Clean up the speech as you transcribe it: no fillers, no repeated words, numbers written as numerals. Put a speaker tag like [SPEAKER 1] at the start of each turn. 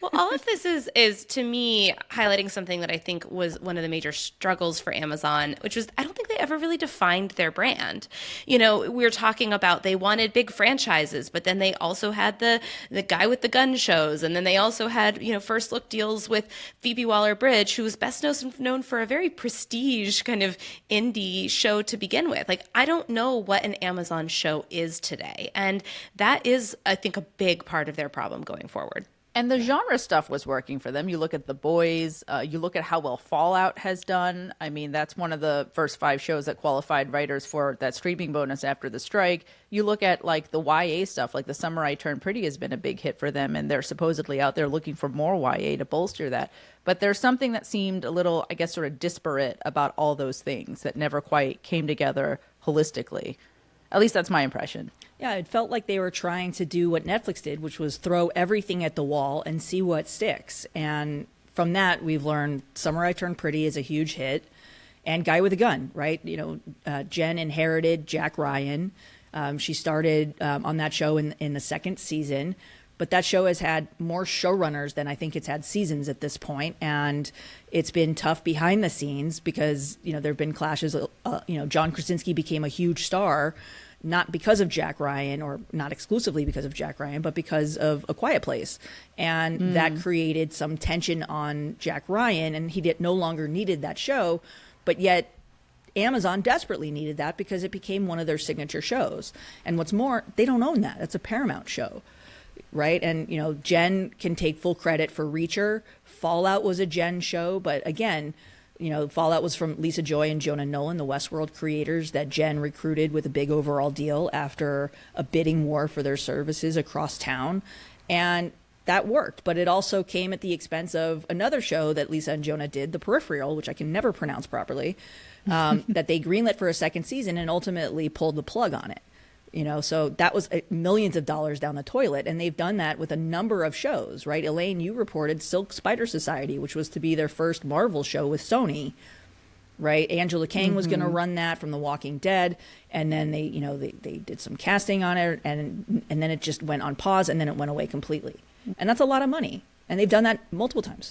[SPEAKER 1] Well, all of this is to me highlighting something that I think was one of the major struggles for Amazon, which was I don't think they ever really defined their brand. We were talking about they wanted big franchises, but then they also had the guy with the gun shows, and then they also had, first look deals with Phoebe Waller Bridge, who was best known for a very prestige kind of indie show to begin with. Like, I don't know what an Amazon show is today, and that is, I think, a big part of their problem going forward.
[SPEAKER 2] And the genre stuff was working for them. You look at The Boys, you look at how well Fallout has done. I mean, that's one of the first 5 shows that qualified writers for that streaming bonus after the strike. You look at like the YA stuff, like The Summer I Turned Pretty has been a big hit for them, and they're supposedly out there looking for more YA to bolster that. But there's something that seemed a little, I guess, sort of disparate about all those things that never quite came together holistically. At least that's my impression.
[SPEAKER 3] Yeah, it felt like they were trying to do what Netflix did, which was throw everything at the wall and see what sticks. And from that, we've learned Summer I Turned Pretty is a huge hit, and Guy with a Gun, right? Jen inherited Jack Ryan. She started on that show in the second season, but that show has had more showrunners than I think it's had seasons at this point, and it's been tough behind the scenes because there have been clashes. John Krasinski became a huge star, not because of Jack Ryan, or not exclusively because of Jack Ryan, but because of A Quiet Place. And that created some tension on Jack Ryan, and he no longer needed that show. But yet Amazon desperately needed that because it became one of their signature shows. And what's more, they don't own that. It's a Paramount show, right? And, Jen can take full credit for Reacher. Fallout was a Jen show, but again, Fallout was from Lisa Joy and Jonah Nolan, the Westworld creators that Jen recruited with a big overall deal after a bidding war for their services across town. And that worked, but it also came at the expense of another show that Lisa and Jonah did, The Peripheral, which I can never pronounce properly, that they greenlit for a second season and ultimately pulled the plug on it. So that was millions of dollars down the toilet. And they've done that with a number of shows, right? Elaine, you reported Silk Spider Society, which was to be their first Marvel show with Sony, right? Angela Kang was going to run that from The Walking Dead. And then they did some casting on it, and then it just went on pause, and then it went away completely. And that's a lot of money. And they've done that multiple times.